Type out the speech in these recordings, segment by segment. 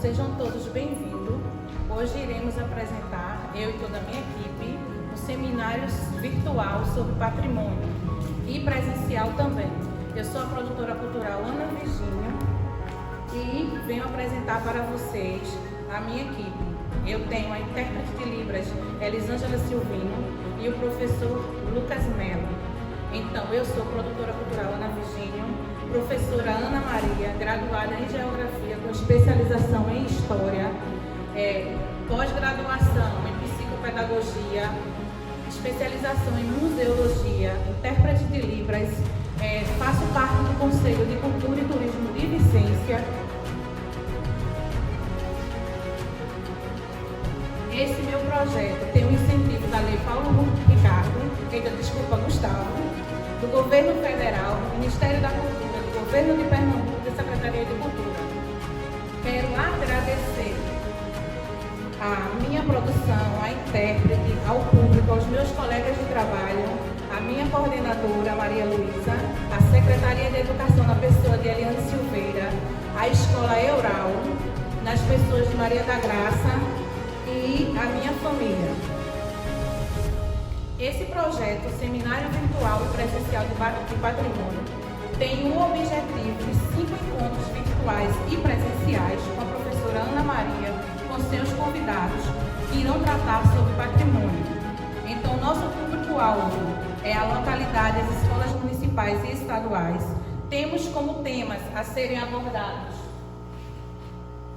sejam todos bem-vindos. Hoje iremos apresentar, eu e toda a minha equipe, um seminário virtual sobre patrimônio e presencial também. Eu sou a produtora cultural Ana Virgínia e venho apresentar para vocês a minha equipe. Eu tenho a intérprete de Libras, Elisângela Silvino, e o professor Lucas Melo. Então, eu sou produtora cultural Ana Virgínia, professora Ana Maria, graduada em Geografia com especialização em História, pós-graduação em Psicopedagogia, especialização em Museologia, intérprete de Libras, faço parte do Conselho de Cultura e Turismo de Vicência. Esse meu projeto tem o incentivo da Lei Paulo Gustavo, do Governo Federal, do Ministério da Cultura, do Governo de Pernambuco e da Secretaria de Cultura. Quero agradecer a minha produção, a intérprete, ao público, aos meus colegas de trabalho, a minha coordenadora, Maria Luísa, a Secretaria de Educação na pessoa de Eliane Silveira, a Escola Eural, nas pessoas de Maria da Graça e a minha família. Esse projeto, Seminário Virtual e Presencial de Patrimônio, tem o objetivo de 5 encontros virtuais e presenciais com a professora Ana Maria, com seus convidados, que irão tratar sobre patrimônio. Então, nosso público-alvo é a localidade, as escolas municipais e estaduais. Temos como temas a serem abordados: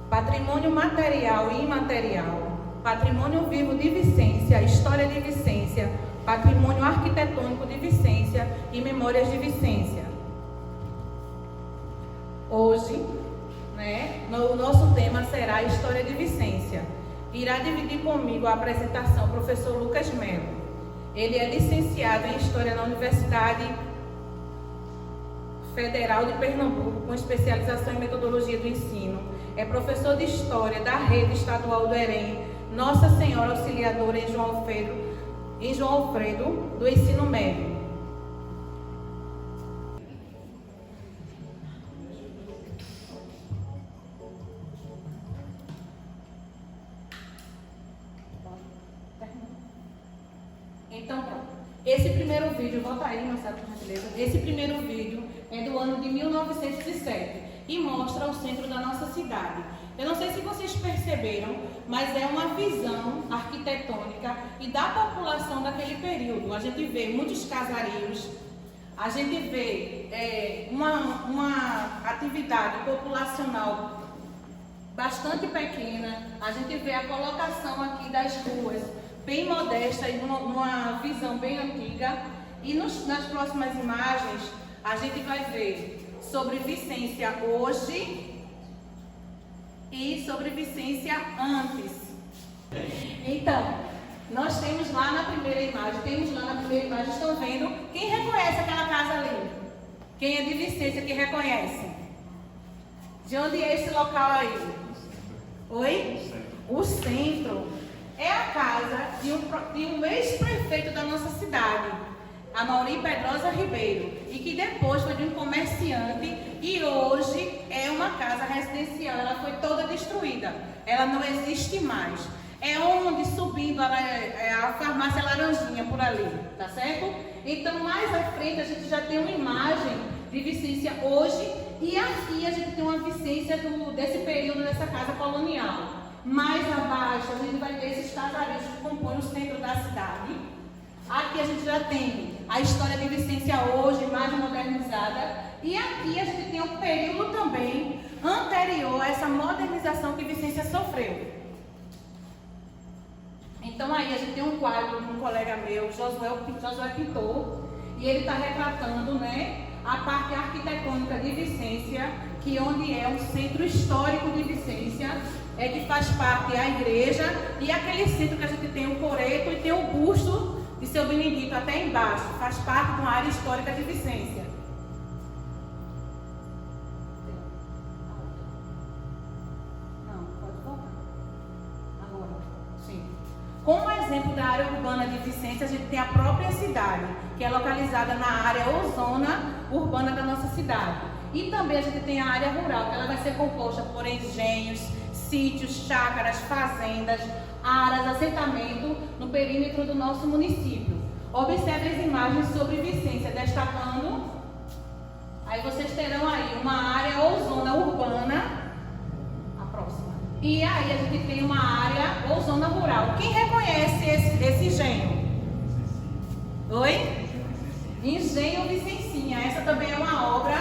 patrimônio material e imaterial, patrimônio vivo de Vicência, história de Vicência, patrimônio arquitetônico de Vicência e memórias de Vicência. Hoje, o nosso tema será a história de Vicência. Irá dividir comigo a apresentação o professor Lucas Melo. Ele é licenciado em História na Universidade Federal de Pernambuco, com especialização em Metodologia do Ensino. É professor de História da Rede Estadual do EREM, Nossa Senhora Auxiliadora em João Alfredo, do Ensino Médio. Então, pronto. Esse primeiro vídeo, volta aí, Marcelo, por gentileza. Esse primeiro vídeo é do ano de 1907 e mostra o centro da nossa cidade. Eu não sei se vocês perceberam, mas é uma visão arquitetônica e da população daquele período. A gente vê muitos casarios, a gente vê uma atividade populacional bastante pequena, a gente vê a colocação aqui das ruas bem modesta e numa visão bem antiga. E nas próximas imagens a gente vai ver sobre Vicência hoje e sobre Vicência antes. Então, nós temos lá na primeira imagem, estão vendo? Quem reconhece aquela casa ali? Quem é de Vicência que reconhece? De onde é esse local aí? Oi? O centro. É a casa de um ex-prefeito da nossa cidade, Amaury Pedrosa Ribeiro, e que depois foi de um comerciante e hoje é uma casa residencial. Ela foi toda destruída, ela não existe mais. É onde, subindo a farmácia Laranjinha por ali, tá certo? Então, mais à frente a gente já tem uma imagem de Vicência hoje e aqui a gente tem uma Vicência desse período dessa casa colonial. Mais abaixo a gente vai ter esses casarios que compõem o centro da cidade. Aqui a gente já tem a história de Vicência hoje, mais modernizada. E aqui a gente tem um período também anterior a essa modernização que Vicência sofreu. Então aí a gente tem um quadro de um colega meu, Josué pintor, e ele está retratando a parte arquitetônica de Vicência, que onde é um centro histórico de Vicência, que faz parte a igreja e aquele centro que a gente tem o coreto e tem o busto de Seu Benedito até embaixo, faz parte de uma área histórica de Vicência. Não, pode voltar. Agora, sim. Como exemplo da área urbana de Vicência, a gente tem a própria cidade, que é localizada na área ou zona urbana da nossa cidade. E também a gente tem a área rural, que ela vai ser composta por engenhos, sítios, chácaras, fazendas, áreas, assentamento no perímetro do nosso município. Observe as imagens sobre Vicência, destacando. Aí vocês terão aí uma área ou zona urbana, a próxima. E aí a gente tem uma área ou zona rural. Quem reconhece esse engenho? Oi? Engenho Vicencinha. Essa também é uma obra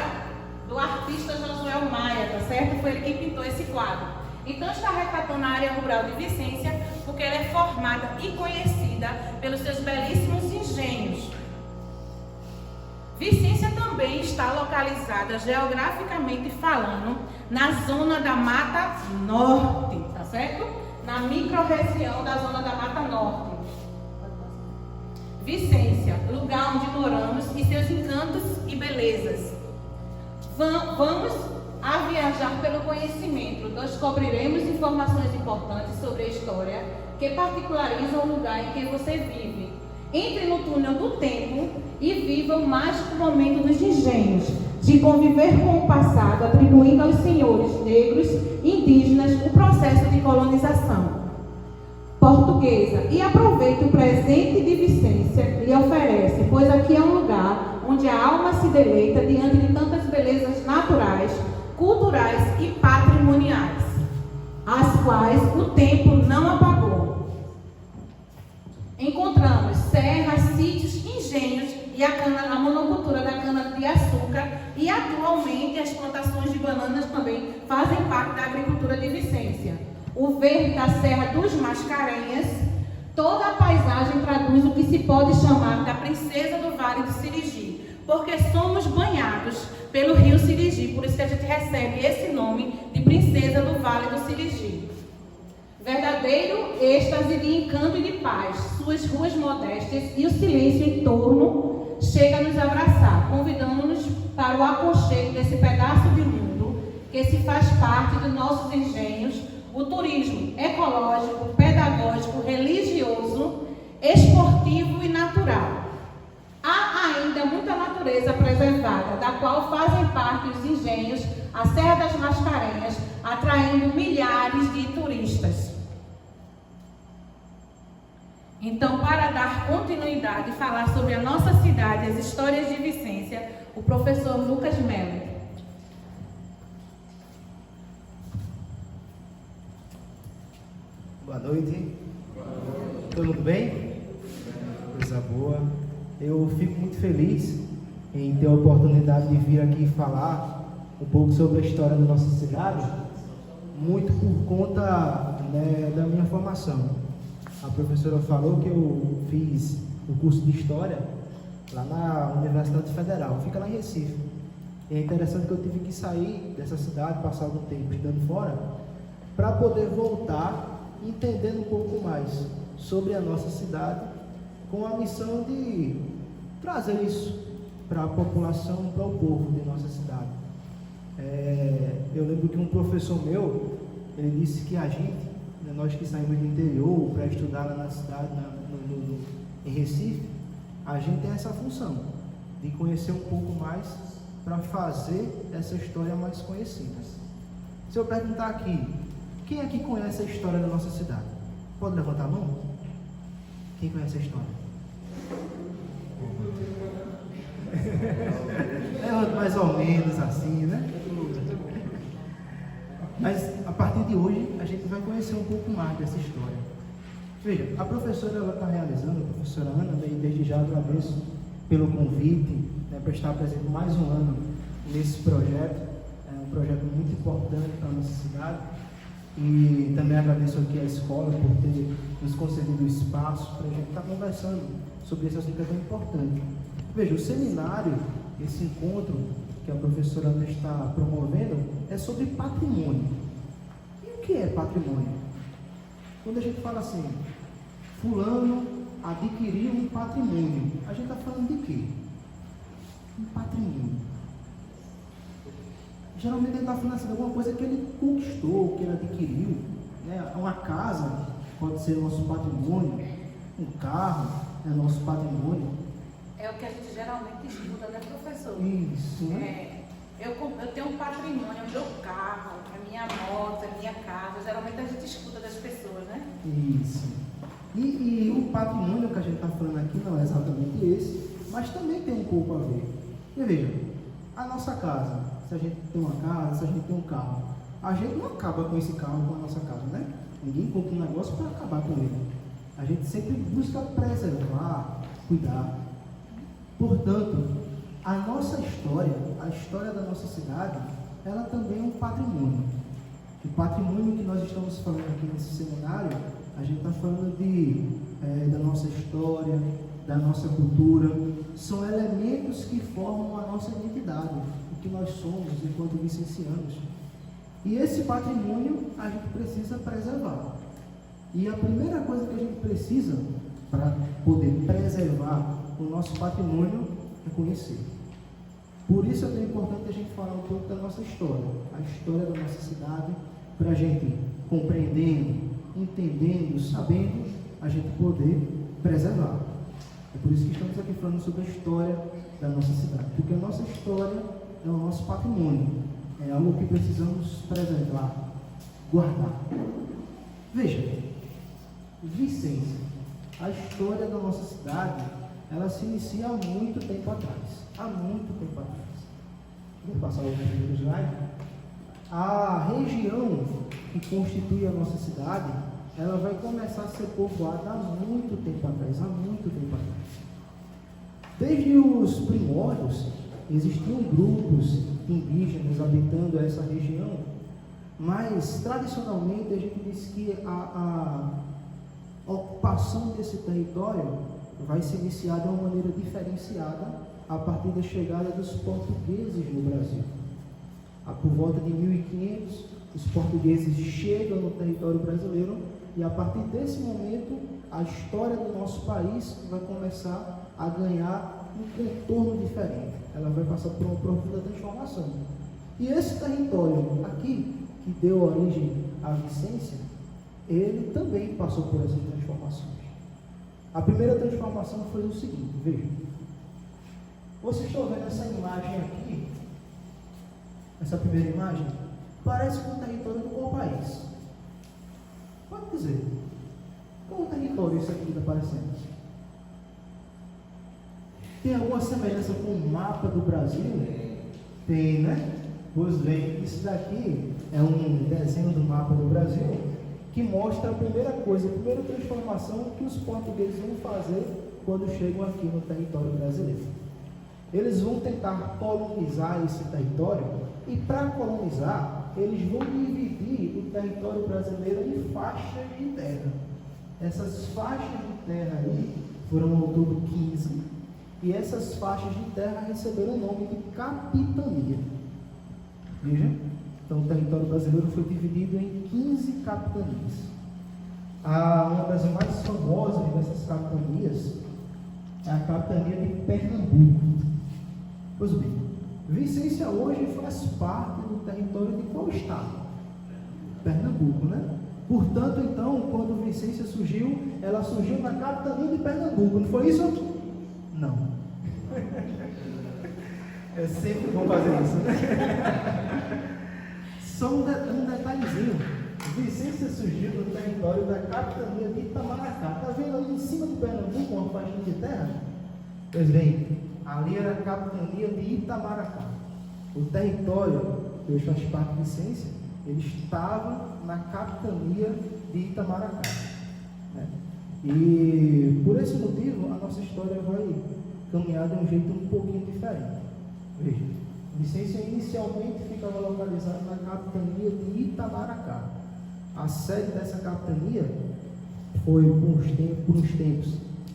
do artista Josué Maia, tá certo? Foi ele quem pintou esse quadro. Então está retratando a área rural de Vicência, porque ela é formada e conhecida pelos seus belíssimos engenhos. Vicência também está localizada geograficamente falando na zona da Mata Norte, tá certo? Na microrregião da zona da Mata Norte. Vicência, lugar onde moramos e seus encantos e belezas. Vamos a viajar pelo conhecimento. Descobriremos informações importantes sobre a história que particularizam o lugar em que você vive. Entre no túnel do tempo e viva o mágico momento dos engenhos, de conviver com o passado, atribuindo aos senhores negros indígenas o processo de colonização portuguesa. E aproveite o presente de Vicência lhe oferece, pois aqui é um lugar onde a alma se deleita diante de tantas belezas naturais, culturais e patrimoniais, as quais o tempo não apagou. Encontramos serras, sítios, engenhos e a monocultura da cana-de-açúcar, e atualmente as plantações de bananas também fazem parte da agricultura de Vicência. O verde da Serra dos Mascarenhas, toda a paisagem traduz o que se pode chamar da princesa do Vale do Sirigi, porque somos banhados pelo rio Sirigi, por isso que a gente recebe esse nome de princesa do Vale do Sirigi. Verdadeiro êxtase de encanto e de paz, suas ruas modestas e o silêncio em torno chega a nos abraçar, convidando-nos para o aconchego desse pedaço de mundo que se faz parte dos nossos engenhos, o turismo ecológico, pedagógico, religioso, esportivo e natural. Há ainda muita natureza preservada, da qual fazem parte os engenhos, a Serra das Mascarenhas, atraindo milhares de turistas. Então, para dar continuidade e falar sobre a nossa cidade, as histórias de Vicência, o professor Lucas Melo. Boa noite. Todo mundo bem? Coisa boa. Eu fico muito feliz em ter a oportunidade de vir aqui falar um pouco sobre a história da nossa cidade, muito por conta, né, da minha formação. A professora falou que eu fiz o curso de História lá na Universidade Federal, fica lá em Recife. E é interessante que eu tive que sair dessa cidade, passar algum tempo estudando fora, para poder voltar entendendo um pouco mais sobre a nossa cidade, com a missão de trazer isso para a população, para o povo de nossa cidade. Eu lembro que um professor meu, ele disse que a gente, nós que saímos do interior para estudar lá na cidade, em Recife, a gente tem essa função de conhecer um pouco mais para fazer essa história mais conhecida. Se eu perguntar aqui, quem aqui conhece a história da nossa cidade? Pode levantar a mão? Quem conhece a história? É mais ou menos assim, né? Mas a partir de hoje a gente vai conhecer um pouco mais dessa história. Veja, a professora está realizando, a professora Ana, e desde já agradeço pelo convite, né, para estar presente mais um ano nesse projeto. É um projeto muito importante para a nossa cidade. E também agradeço aqui à escola por ter nos concedido o espaço para a gente estar conversando sobre esse assunto que é tão importante. Veja, o seminário, esse encontro que a professora Ana está promovendo, é sobre patrimônio. E o que é patrimônio? Quando a gente fala assim, fulano adquiriu um patrimônio, a gente está falando de quê? Um patrimônio. Geralmente ele está falando assim, de alguma coisa que ele conquistou, que ele adquiriu, né? Uma casa pode ser nosso patrimônio, um carro é nosso patrimônio. É o que a gente geralmente estuda, né, professor? Isso, né? Eu tenho um patrimônio, o meu carro, a minha moto, casa, minha casa. Geralmente a gente escuta das pessoas, né? Isso. E o patrimônio que a gente está falando aqui não é exatamente esse, mas também tem um pouco a ver. E veja, a nossa casa, se a gente tem uma casa, se a gente tem um carro, a gente não acaba com esse carro, com a nossa casa, né? Ninguém compra um negócio para acabar com ele. A gente sempre busca preservar, cuidar. Portanto, a nossa história, a história da nossa cidade, ela também é um patrimônio. O patrimônio que nós estamos falando aqui nesse seminário, a gente está falando da nossa história, da nossa cultura, são elementos que formam a nossa identidade, o que nós somos enquanto vicencianos. E esse patrimônio a gente precisa preservar. E a primeira coisa que a gente precisa para poder preservar o nosso patrimônio é conhecer. Por isso é tão importante a gente falar um pouco da nossa história, a história da nossa cidade, para a gente compreendendo, entendendo, sabendo, a gente poder preservar. É por isso que estamos aqui falando sobre a história da nossa cidade, porque a nossa história é o nosso patrimônio, é algo que precisamos preservar, guardar. Veja, Vicência, a história da nossa cidade, ela se inicia há muito tempo atrás. Há muito tempo atrás. Vou passar o primeiro slide. A região que constitui a nossa cidade, ela vai começar a ser povoada há muito tempo atrás. Há muito tempo atrás. Desde os primórdios, existiam grupos indígenas habitando essa região, mas tradicionalmente a gente diz que a ocupação desse território vai se iniciar de uma maneira diferenciada a partir da chegada dos portugueses no Brasil. Por volta de 1500, os portugueses chegam no território brasileiro e a partir desse momento a história do nosso país vai começar a ganhar um contorno diferente. Ela vai passar por uma profunda transformação. E esse território aqui, que deu origem à Vicência, ele também passou por essas transformações. A primeira transformação foi o seguinte, veja. Vocês estão vendo essa imagem aqui? Essa primeira imagem? Parece com o território do qual país? Pode dizer. Qual território isso aqui está parecendo? Tem alguma semelhança com o mapa do Brasil? Tem, né? Pois bem, isso daqui é um desenho do mapa do Brasil que mostra a primeira coisa, a primeira transformação que os portugueses vão fazer quando chegam aqui no território brasileiro. Eles vão tentar colonizar esse território e, para colonizar, eles vão dividir o território brasileiro em faixas de terra. Essas faixas de terra aí foram ao todo 15 e essas faixas de terra receberam o nome de capitania. Veja? Então, o território brasileiro foi dividido em 15 capitanias. Uma das mais famosas dessas capitanias é a capitania de Pernambuco. Pois bem, Vicência hoje faz parte do território de qual estado? Pernambuco, né? Portanto, então, quando Vicência surgiu, ela surgiu na capitania de Pernambuco, não foi isso? Não. É sempre bom fazer isso, né? Só um detalhezinho. Vicência surgiu no território da capitania de Itamaracá. Está vendo ali em cima de Pernambuco uma faixinha de terra? Pois bem, ali era a capitania de Itamaracá. O território que hoje faz parte de Vicência, ele estava na capitania de Itamaracá, né? E por esse motivo a nossa história vai caminhar de um jeito um pouquinho diferente. Veja, Vicência inicialmente ficava localizada na capitania de Itamaracá. A sede dessa capitania foi por uns tempos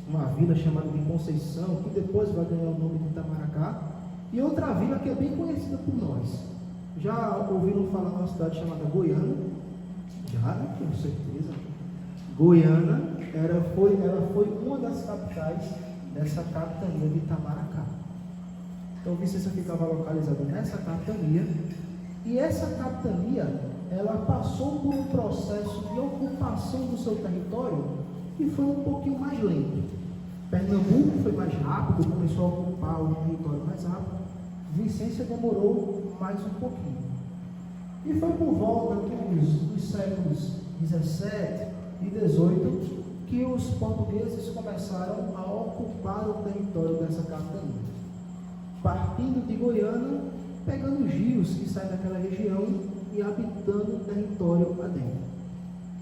uma vila chamada de Conceição, que depois vai ganhar o nome de Itamaracá, e outra vila que é bem conhecida por nós. Já ouviram falar numa cidade chamada Goiânia? Já, né? Com certeza. Goiânia, ela foi uma das capitais dessa capitania de Itamaracá. Então, Vicência ficava localizada nessa capitania, e essa capitania, ela passou por um processo de ocupação do seu território que foi um pouquinho mais lento. Pernambuco foi mais rápido, começou a ocupar o território mais rápido. Vicência demorou mais um pouquinho. E foi por volta dos séculos 17 e 18 que os portugueses começaram a ocupar o território dessa capitania, partindo de Goiânia, pegando os rios que saem daquela região e habitando o território adentro.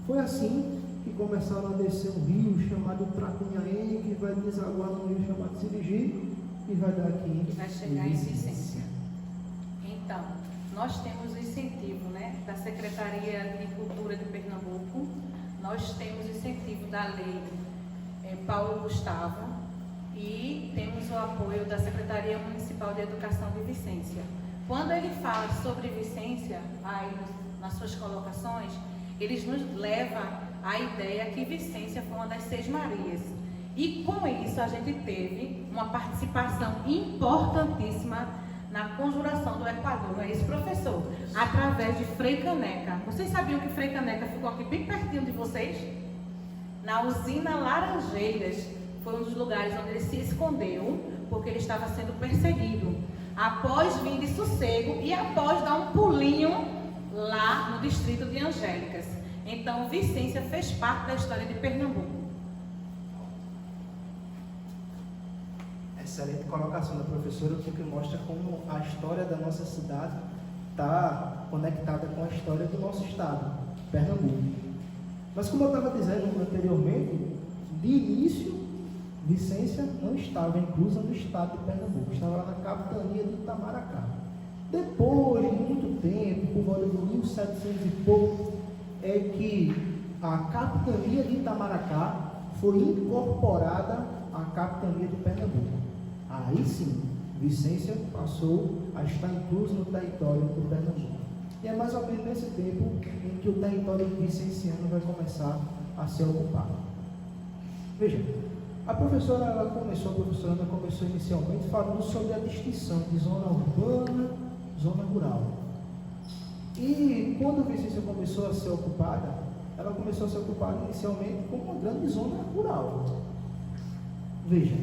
Foi assim que começaram a descer um rio chamado Tracunhaém, que vai desaguar num rio chamado Sirigi, e vai dar aqui. E vai chegar em Vicência. Então, nós temos o incentivo, né, da Secretaria de Cultura de Pernambuco, nós temos o incentivo da lei Paulo Gustavo e temos o apoio da Secretaria Municipal de Educação de Vicência. Quando ele fala sobre Vicência, aí nas suas colocações, eles nos levam à ideia que Vicência foi uma das 6 Marias. E com isso a gente teve uma participação importantíssima na conjuração do Equador, não é isso, professor? Através de Frei Caneca. Vocês sabiam que Frei Caneca ficou aqui bem pertinho de vocês? Na usina Laranjeiras, foi um dos lugares onde ele se escondeu, porque ele estava sendo perseguido. Após vir de Sossego e após dar um pulinho lá no distrito de Angélicas. Então, Vicência fez parte da história de Pernambuco. Excelente colocação da professora, porque mostra como a história da nossa cidade está conectada com a história do nosso estado, Pernambuco. Mas como eu estava dizendo anteriormente, de início, Vicência não estava inclusa no estado de Pernambuco, estava lá na capitania de Itamaracá. Depois de muito tempo, por volta de 1700 e pouco, é que a capitania de Itamaracá foi incorporada à capitania de Pernambuco. Aí sim, Vicência passou a estar incluso no território do Pernambuco. E é mais ou menos nesse tempo em que o território vicenciano vai começar a ser ocupado. Veja, a professora Ana começou inicialmente falando sobre a distinção de zona urbana e zona rural. E quando Vicência começou a ser ocupada, ela começou a ser ocupada inicialmente como uma grande zona rural. Veja,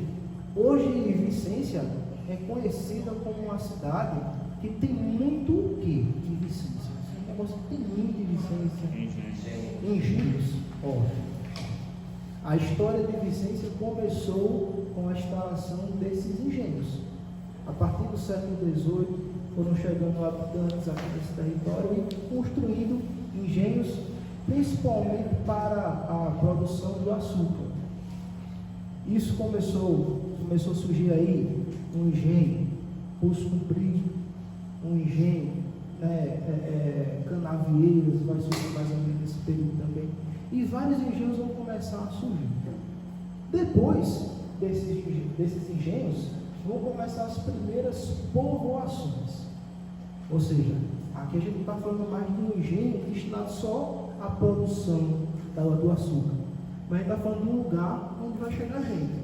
hoje Vicência é conhecida como uma cidade que tem muito o que de Vicência? Esse negócio tem muito de Vicência. Engenhos. A história de Vicência começou com a instalação desses engenhos. A partir do século XVIII, foram chegando habitantes aqui nesse território e construindo engenhos, principalmente para a produção do açúcar. Isso começou a surgir aí um engenho Poço Comprido, um engenho Canavieiras, vai surgir mais ou menos nesse período também. E vários engenhos vão começar a surgir. Depois desses engenhos, vão começar as primeiras povoações. Ou seja, aqui a gente está falando mais de um engenho destinado só à produção do açúcar. Mas a gente está falando de um lugar onde vai chegar gente,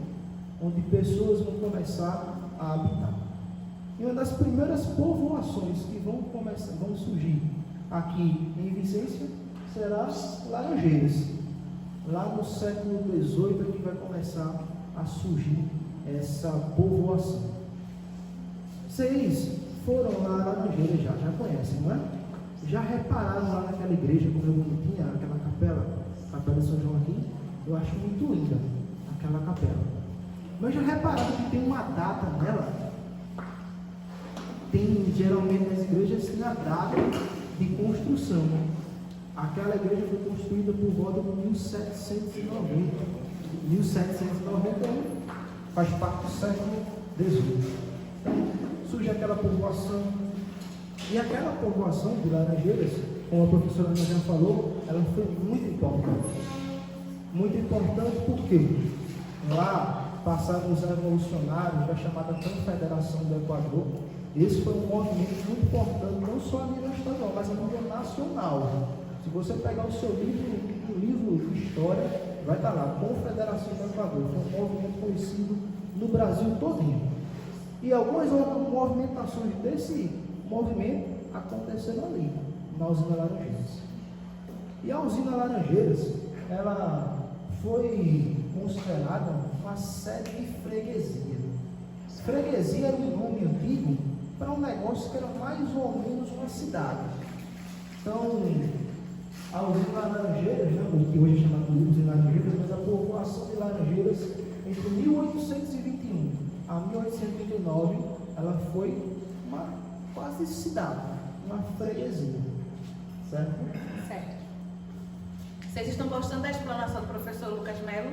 onde pessoas vão começar a habitar. E uma das primeiras povoações que vão surgir aqui em Vicência será Laranjeiras. Lá no século XVIII é que vai começar a surgir essa povoação. Vocês foram lá a Laranjeiras, já conhecem, não é? Já repararam lá naquela igreja, como é bonitinha, aquela capela de São João aqui? Eu acho muito linda aquela capela. Mas já repararam que tem uma data nela? Tem, geralmente nas igrejas, tem a data de construção. Aquela igreja foi construída por volta de 1790. 1791 faz parte do século XVIII. Então, surge aquela povoação. E aquela povoação de Laranjeiras, como a professora Ana já falou, ela foi muito importante. Muito importante porque lá passaram os revolucionários da chamada Confederação do Equador. Esse foi um movimento muito importante, não só a nível estadual, mas a nível nacional. Se você pegar o seu livro de história, vai estar lá, Confederação do Equador. Foi um movimento conhecido no Brasil todinho. E algumas outras movimentações desse movimento aconteceram ali, na usina Laranjeiras. E a usina Laranjeiras, ela foi considerada uma sede de freguesia. Freguesia era um nome antigo para um negócio que era mais ou menos uma cidade. Então, a usina Laranjeiras, né, o que hoje é chamado de usina Laranjeiras, mas a povoação de Laranjeiras, entre 1821 a 1829, ela foi uma quase cidade, uma freguesia, certo? Certo. Vocês estão gostando da explanação do professor Lucas Melo?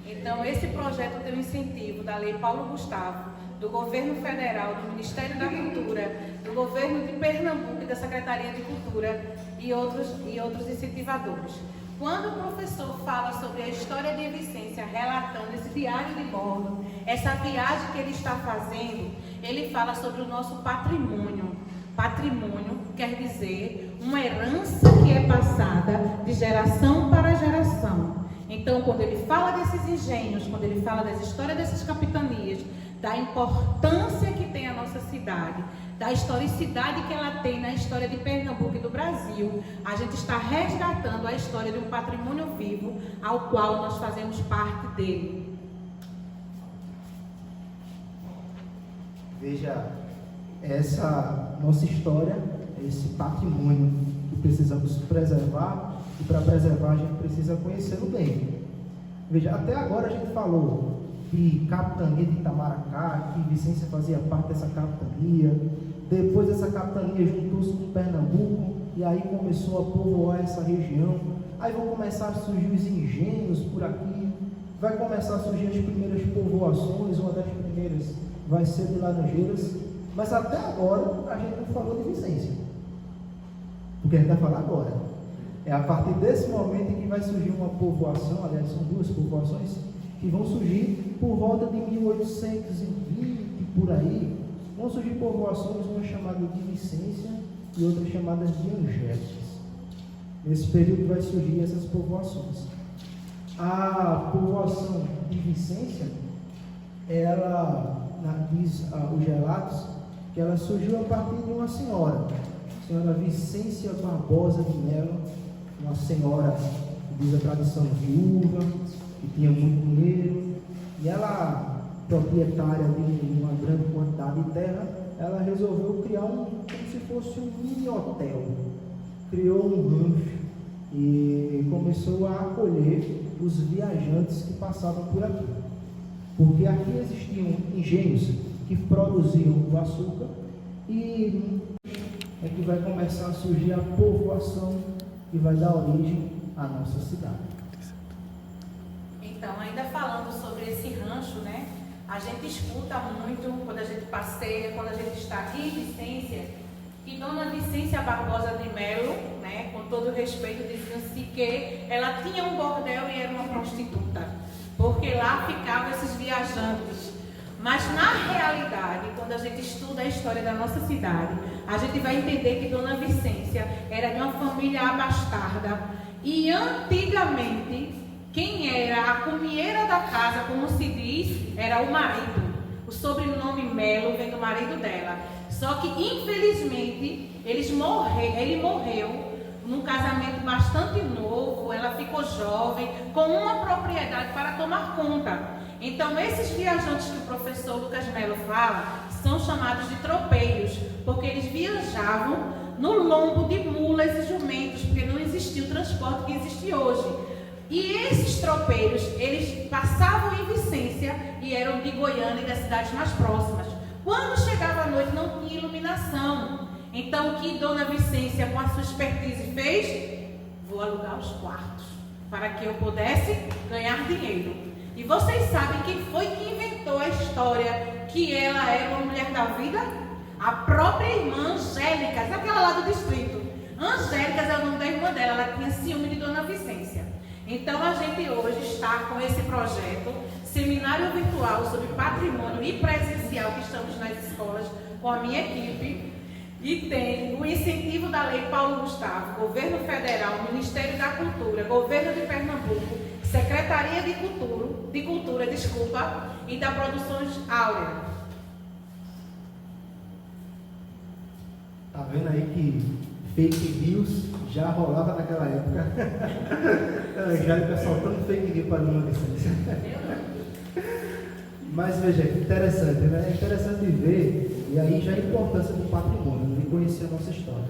Então, esse projeto tem o incentivo da Lei Paulo Gustavo, do Governo Federal, do Ministério da Cultura, do Governo de Pernambuco e da Secretaria de Cultura e outros incentivadores. Quando o professor fala sobre a história de Vicência, relatando esse diário de bordo, essa viagem que ele está fazendo, ele fala sobre o nosso patrimônio. Patrimônio quer dizer uma herança que é passada de geração para geração. Então, quando ele fala desses engenhos, quando ele fala das histórias dessas capitanias, da importância que tem a nossa cidade, da historicidade que ela tem na história de Pernambuco e do Brasil, a gente está resgatando a história de um patrimônio vivo ao qual nós fazemos parte dele. Veja, essa nossa história, esse patrimônio que precisamos preservar, e para preservar a gente precisa conhecê-lo bem. Veja, até agora a gente falou de capitania de Itamaracá, que Vicência fazia parte dessa capitania. Depois essa capitania juntou-se com Pernambuco e aí começou a povoar essa região. Aí vão começar a surgir os engenhos por aqui, vai começar a surgir as primeiras povoações, uma das primeiras vai ser de Laranjeiras, mas até agora a gente não falou de Vicência. O que a gente vai falar agora é a partir desse momento em que vai surgir uma povoação, aliás, são duas povoações que vão surgir por volta de 1820, por aí, vão surgir povoações, uma chamada de Vicência e outras chamadas de Angélicas. Nesse período vai surgir essas povoações. A povoação de Vicência, ela, diz os relatos, que ela surgiu a partir de uma senhora, a senhora Vicência Barbosa de Melo, uma senhora, diz a tradição, viúva, que tinha muito dinheiro, e ela, proprietária de uma grande quantidade de terra, ela resolveu criar como se fosse um mini hotel. Criou um rancho e começou a acolher os viajantes que passavam por aqui. Porque aqui existiam engenhos que produziam o açúcar e é que vai começar a surgir a povoação que vai dar origem à nossa cidade. Então, ainda falando sobre esse rancho, né? A gente escuta muito quando a gente passeia, quando a gente está aqui em Vicência, que Dona Vicência Barbosa de Melo, né, com todo respeito, diziam-se que ela tinha um bordel e era uma prostituta, porque lá ficavam esses viajantes. Mas na realidade, quando a gente estuda a história da nossa cidade, a gente vai entender que Dona Vicência era de uma família abastarda e antigamente quem era a comieira da casa, como se diz, era o marido. O sobrenome Melo vem do marido dela. Só que infelizmente ele morreu num casamento bastante novo, ela ficou jovem, com uma propriedade para tomar conta. Então, esses viajantes que o professor Lucas Melo fala são chamados de tropeiros, porque eles viajavam no lombo de mulas e jumentos, porque não existia o transporte que existe hoje. E esses tropeiros, eles passavam em Vicência e eram de Goiânia e das cidades mais próximas. Quando chegava a noite, não tinha iluminação. Então, o que Dona Vicência, com a sua expertise, fez? Vou alugar os quartos, para que eu pudesse ganhar dinheiro. E vocês sabem quem foi que inventou a história que ela era uma mulher da vida? A própria irmã Angélicas, aquela lá do distrito. Angélicas é o nome da irmã dela, ela tinha ciúme de Dona Vicência. Então a gente hoje está com esse projeto, seminário virtual sobre patrimônio e presencial, que estamos nas escolas com a minha equipe. E tem o incentivo da Lei Paulo Gustavo, Governo Federal, Ministério da Cultura, Governo de Pernambuco, Secretaria de Cultura, e da Produções Áurea. Tá vendo aí que fake news já rolava naquela época? Já o pessoal soltando fake news para Dona Vicência. Mas veja, que interessante, né? É interessante ver, e aí já a importância do patrimônio, de conhecer a nossa história.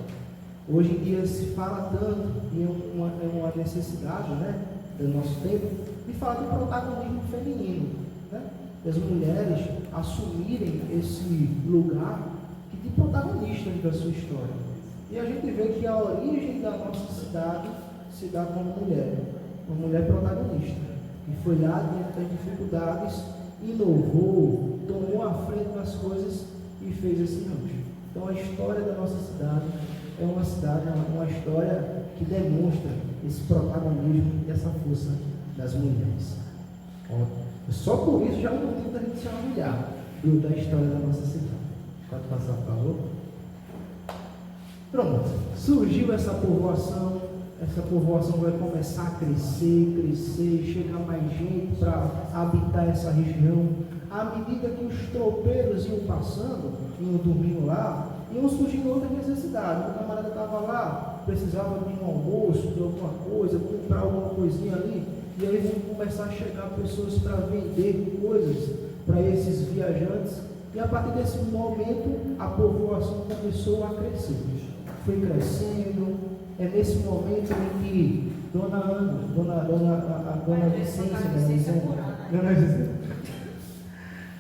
Hoje em dia se fala tanto, e é uma necessidade, né, do nosso tempo, de falar de protagonismo feminino, né? As mulheres assumirem esse lugar de protagonista da sua história. E a gente vê que a origem da nossa cidade se dá com uma mulher protagonista, que foi lá diante das dificuldades, inovou, tomou a frente das coisas e fez esse rancho. Então a história da nossa cidade é uma história que demonstra esse protagonismo e essa força das mulheres. Só por isso já é um motivo da gente se orgulhar da história da nossa cidade. Pode passar, por favor? Pronto, surgiu essa povoação vai começar a crescer, chegar mais gente para habitar essa região. À medida que os tropeiros iam passando, iam dormindo lá, iam surgindo outras necessidades. O camarada estava lá, precisava de um almoço, de alguma coisa, comprar alguma coisinha ali, e aí vão começar a chegar pessoas para vender coisas para esses viajantes, e a partir desse momento a povoação começou a crescer. Foi crescendo. É nesse momento em que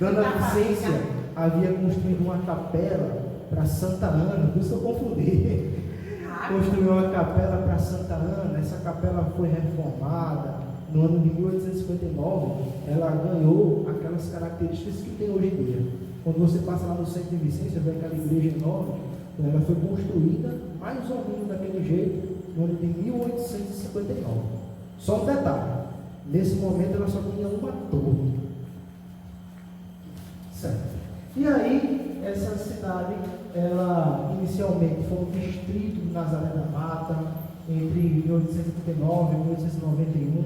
Dona Vicência havia construído uma capela para Santa Ana, por isso eu confundi. Construiu uma capela para Santa Ana, essa capela foi reformada. No ano de 1859, ela ganhou aquelas características que tem hoje em dia. Quando você passa lá no centro de Vicência, vê aquela igreja enorme, ela foi construída mais ou menos daquele jeito no ano de 1859. Só um detalhe, nesse momento ela só tinha uma torre. Certo. E aí, essa cidade, ela inicialmente foi um distrito de Nazaré da Mata, entre 1839 e 1891.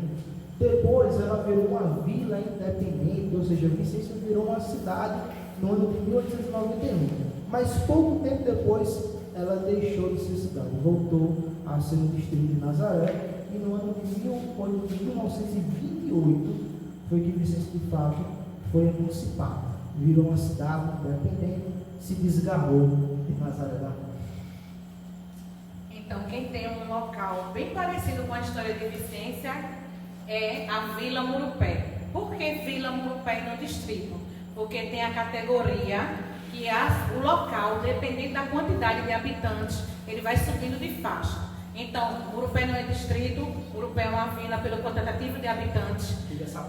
Depois ela virou uma vila independente, ou seja, Vicência virou uma cidade no ano de 1891. Mas pouco tempo depois ela deixou de ser cidade, voltou a ser um distrito de Nazaré, e no ano de 1928 foi que Vicência de fato foi emancipada, virou uma cidade independente, se desgarrou de Nazaré da Mata. Então, quem tem um local bem parecido com a história de Vicência é a Vila Murupé. Por que Vila Murupé no distrito? Porque tem a categoria que o local, dependendo da quantidade de habitantes, ele vai subindo de faixa. Então, Murupé não é distrito, Murupé é uma vila pelo quantitativo de habitantes.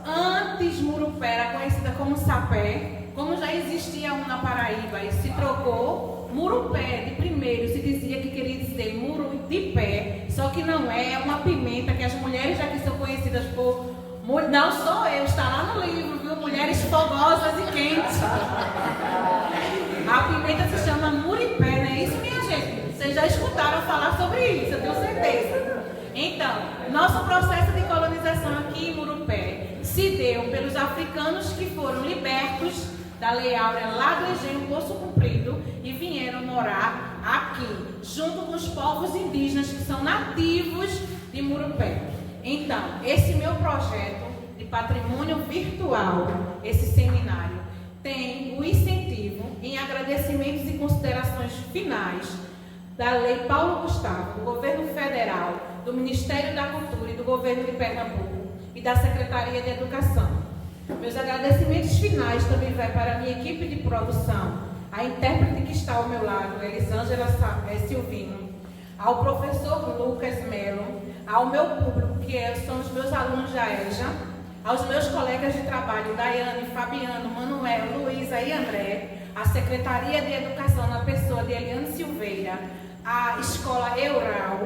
Antes, Murupé era conhecida como Sapé, como já existia um na Paraíba e se trocou, Murupé de primeiro se dizia que queria dizer muro de pé, só que não é uma pimenta que as mulheres já que são conhecidas por... Não sou eu, está lá no livro, viu? Mulheres fogosas e quentes. A pimenta se chama muripé, não é isso, minha gente? Vocês já escutaram falar sobre isso, eu tenho certeza. Então, nosso processo de colonização aqui em Murupé se deu pelos africanos que foram libertos da Lei Áurea lá do Engenho Poço Comprido e vieram morar aqui, junto com os povos indígenas que são nativos de Murupé. Então, esse meu projeto de patrimônio virtual, esse seminário, tem o incentivo em agradecimentos e considerações finais da Lei Paulo Gustavo, do Governo Federal, do Ministério da Cultura e do Governo de Pernambuco e da Secretaria de Educação. Meus agradecimentos finais também vai para a minha equipe de produção, a intérprete que está ao meu lado, Elisângela Silvino, ao professor Lucas Melo, ao meu público, que são os meus alunos da EJA, aos meus colegas de trabalho, Daiane, Fabiano, Manuel, Luísa e André, a Secretaria de Educação na pessoa de Eliane Silveira, a Escola Eural,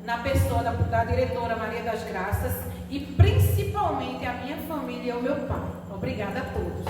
na pessoa da diretora Maria das Graças e principalmente a minha família e o meu pai. Obrigada a todos.